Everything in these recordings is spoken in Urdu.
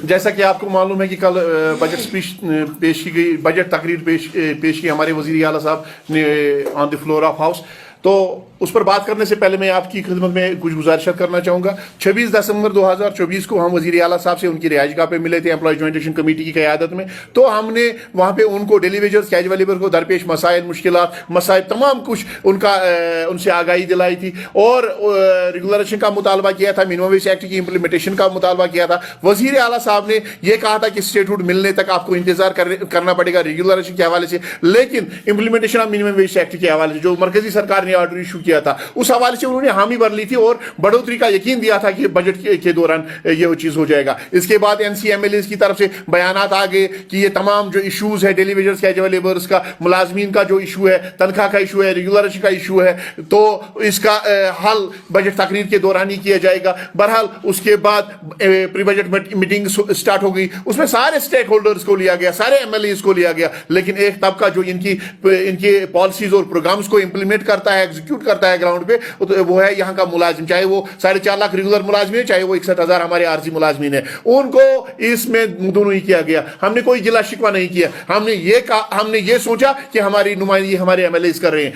جیسا کہ آپ کو معلوم ہے کہ کل بجٹ اسپیچ پیش کی گئی, بجٹ تقریر پیش کی ہمارے وزیر اعلیٰ صاحب نے آن دی فلور آف ہاؤس. تو اس پر بات کرنے سے پہلے میں آپ کی خدمت میں کچھ گزارشات کرنا چاہوں گا. 26 دسمبر 2024 کو ہم وزیر اعلیٰ صاحب سے ان کی رہائش گاہ پہ ملے تھے امپلائی جوائنٹ ایکشن کمیٹی کی قیادت میں. تو ہم نے وہاں پہ ان کو ڈیلی ویجرز کیجول لیبر کو درپیش مسائل, مشکلات, مسائل تمام کچھ ان سے آگاہی دلائی تھی اور ریگولیشن کا مطالبہ کیا تھا, منیمم ویج ایکٹ کی امپلیمنٹیشن کا مطالبہ کیا تھا. وزیر اعلیٰ صاحب نے یہ کہا تھا کہ اسٹیٹہڈ ملنے تک آپ کو انتظار کرنا پڑے گا ریگولیشن کے حوالے سے, لیکن implementation of minimum wage act کے حوالے سے جو مرکزی سرکار نے آرڈر ایشو کیا تھا اس حوالے سے انہوں نے حامی بھر لی تھی اور بڑھوتری کا یقین دیا تھا کہ بجٹ کے دوران یہ چیز ہو جائے گا. اس کے بعد این سی ایم ایل ایز کی طرف سے بیانات آ گئے کہ یہ تمام جو ایشوز ہے ڈیلی ویجرز کیجول لیبرز کا, ملازمین کا جو ایشو ہے, تنخواہ کا ایشو ہے, ریگولیشن کا ایشو ہے, تو اس کا حل بجٹ تقریر کے دوران ہی کیا جائے گا. بہرحال اس کے بعد پری بجٹ میٹنگ سٹارٹ ہو گئی, اس میں سارے اسٹیک ہولڈرز کو لیا گیا, سارے ایم ایل ایز کو لیا گیا, لیکن ایک طبقہ جو ان کی پالیسیز اور پروگرامز کو امپلیمنٹ کرتا ہے, ایگزیکیوٹ کرتا ہے گراؤنڈ پہ, وہ ہے یہاں کا ملازم, چاہے وہ 4.5 لاکھ ریگولر ملازمین ہے, چاہے وہ 61,000 ہمارے عارضی ملازمین ہیں. ان کو اس میں دونوں ہی کیا گیا. ہم نے کوئی گلا شکوہ نہیں کیا. ہم نے یہ سوچا کہ ہماری نمائندگی ہمارے ایم ایل ایز کر رہے ہیں,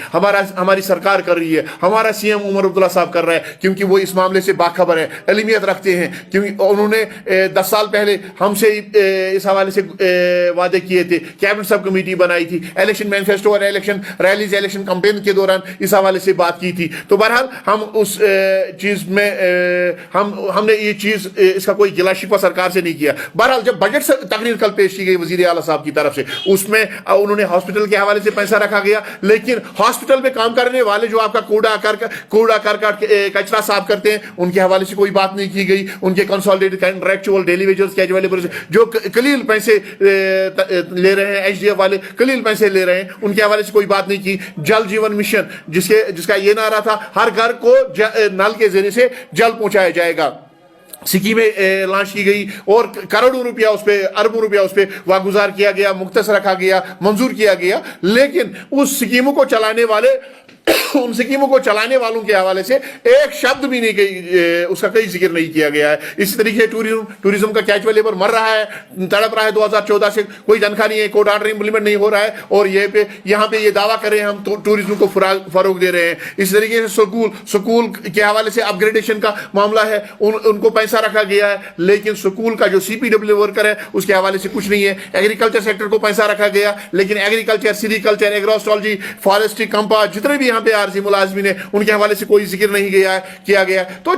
ہماری سرکار کر رہی ہے, ہمارا سی ایم عمر عبداللہ صاحب کر رہا ہے, کیونکہ وہ اس معاملے سے باخبر ہے, علمیت رکھتے ہیں, کیونکہ انہوں نے 10 سال پہلے ہم سے اس حوالے سے وعدے کیے تھے, کیبنٹ سب کمیٹی بنائی تھی, الیکشن مینیفیسٹو اور الیکشن ریلیز, الیکشن کمپین کے دوران اس حوالے سے بات کی تھی. تو بہرحال ہم اس چیز میں ہم نے یہ چیز اس کا کوئی گلا شکوہ سرکار سے نہیں کیا. بہرحال جب بجٹ تقریر کل پیش کی گئی وزیر اعلیٰ صاحب کی طرف سے, اس میں انہوں نے ہاسپٹل کے حوالے سے پیسہ رکھا گیا, لیکن ہاسپٹل میں کام کرنے والے جو آپ کا کوڑا کرکٹ کچرا صاف کرتے ہیں ان کے حوالے سے کوئی بات نہیں کی گئی. ان کے consolidated contractual daily wagers casual labour جو قلیل پیسے لے رہے ہیں, ایچ ڈی ایف والے قلیل پیسے لے رہے ہیں, ان کے حوالے سے کوئی بات نہیں کی. جل جیون مشن جس کا یہ نعرہ تھا ہر گھر کو نل کے ذریعے سے جل پہنچایا جائے گا, سکیمیں لانچ کی گئی اور کروڑوں روپیہ اس پہ, اربوں روپیہ اس پہ واگزار کیا گیا, مختص رکھا گیا, منظور کیا گیا, لیکن اس سکیموں کو چلانے والوں کے حوالے سے ایک شبد بھی نہیں گئی, اس کا کوئی ذکر نہیں کیا گیا ہے. اسی طریقے ٹوریزم کا کیجول لیبر مر رہا ہے, تڑپ رہا ہے, 2014 سے کوئی تنخواہ نہیں ہے, کوڈ آرڈر امپلیمنٹ نہیں ہو رہا ہے, اور یہاں پہ یہ دعویٰ کر رہے ہیں ہم ٹوریزم کو فروغ دے رہے ہیں. اسی طریقے سے سکول کے حوالے سے اپ گریڈیشن کا معاملہ ہے, ان کو پیسہ رکھا گیا ہے, لیکن سکول کا جو سی پی ڈبلیو ورکر ہے اس کے حوالے سے کچھ نہیں ہے. ایگریکلچر سیکٹر کو پیسہ رکھا گیا, لیکن ایگریکلچر, سیریکلچر, ایگروسٹالوجی, فارسٹری, کمپا, جتنے بھی یہاں پہ عارضی ملازمین ہیں ان کے حوالے سے کوئی ذکر نہیں کیا گیا. تو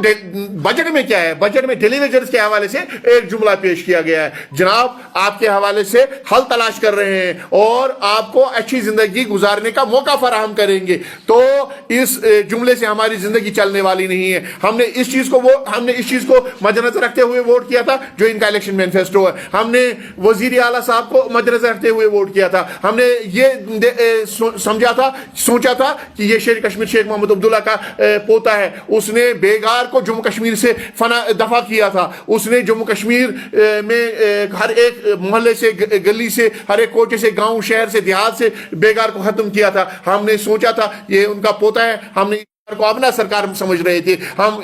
بجٹ میں کیا ہے, بجٹ میں ڈیلی ویجرز کے حوالے سے ایک جملہ پیش کیا گیا ہے, جناب آپ کے حوالے سے حل تلاش کر رہے ہیں اور آپ کو اچھی زندگی گزارنے کا موقع فراہم کریں گے. تو اس جملے سے ہماری زندگی چلنے والی نہیں ہے. ہم نے اس چیز کو مد نظر رکھتے ہوئے ووٹ کیا تھا جو ان کا الیکشن مینیفیسٹو ہے. ہم نے وزیر اعلیٰ صاحب کو مد نظر رکھتے ہوئے ووٹ کیا تھا. ہم نے یہ سوچا تھا کہ یہ شیر کشمیر شیخ محمد عبداللہ کا پوتا ہے, اس نے بیگار کو جموں کشمیر سے دفع کیا تھا, اس نے جموں کشمیر میں ہر ایک محلے سے, گلی سے, ہر ایک کوچے سے, گاؤں, شہر سے, دیہات سے بیگار کو ختم کیا تھا. ہم نے سوچا تھا یہ ان کا پوتا ہے, ہم نے کو اپنا سرکار سمجھ رہے تھے, ہم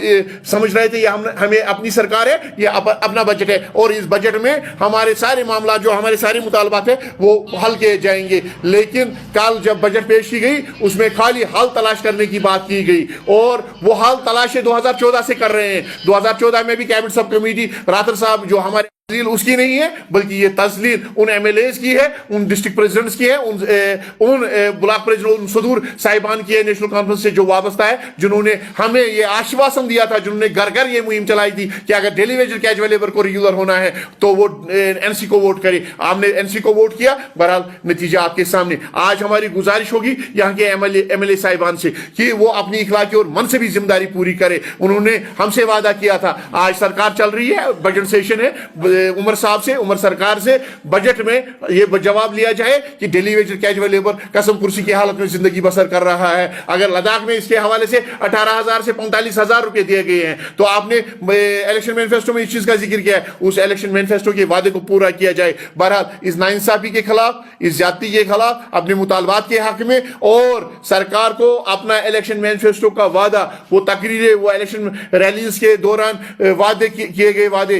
سمجھ رہے تھے یہ ہمیں اپنی سرکار ہے, یہ اپنا بجٹ ہے, اور اس بجٹ میں ہمارے سارے معاملات جو ہمارے سارے مطالبات ہیں وہ حل کیے جائیں گے. لیکن کل جب بجٹ پیش کی گئی اس میں خالی حل تلاش کرنے کی بات کی گئی, اور وہ حل تلاش 2014 سے کر رہے ہیں. 2014 میں بھی کیبنٹ سب کمیٹی راتر صاحب جو ہمارے تزلیل اس کی نہیں ہے, بلکہ یہ تزلیل ان ایم ایل ایز کی ہے, ان ڈسٹرکٹ پریزیڈنٹس کی ہے, ان بلاک پریزیڈنٹ, ان صدور صاحبان کی ہے نیشنل کانفرنس سے جو وابستہ ہے, جنہوں نے ہمیں یہ آشواسن دیا تھا, جنہوں نے گھر گھر یہ مہم چلائی تھی کہ اگر ڈیلی ویجر کیجول لیبر کو ریگولر ہونا ہے تو وہ این سی کو ووٹ کرے. آپ نے این سی کو ووٹ کیا, بہرحال نتیجہ آپ کے سامنے. آج ہماری گزارش ہوگی یہاں کے ایم ایل اے صاحبان سے کہ وہ اپنی اخلاقی اور منصبی ذمہ داری پوری کرے. انہوں نے ہم سے وعدہ کیا تھا, آج سرکار چل رہی ہے, بجٹ سیشن ہے, عمر سرکار سے بجٹ میں یہ جواب لیا جائے کہ ڈیلی ویجر کیجول لیبر قسم کرسی کی حالت میں زندگی بسر کر رہا ہے. اگر لداخ میں اس کے حوالے سے 18,000 سے 45,000 روپے دیے گئے ہیں, تو آپ نے الیکشن مینیفیسٹو میں اس چیز کا ذکر کیا ہے, اس الیکشن مینیفیسٹو کے وعدے کو پورا کیا جائے. بہرحال اس ناانصافی کے خلاف, اس زیادتی کے خلاف, اپنے مطالبات کے حق میں, اور سرکار کو اپنا الیکشن مینیفیسٹو کا وعدہ, وہ تقریریں, وہ الیکشن ریلیز کے دوران وعدے کیے گئے وعدے,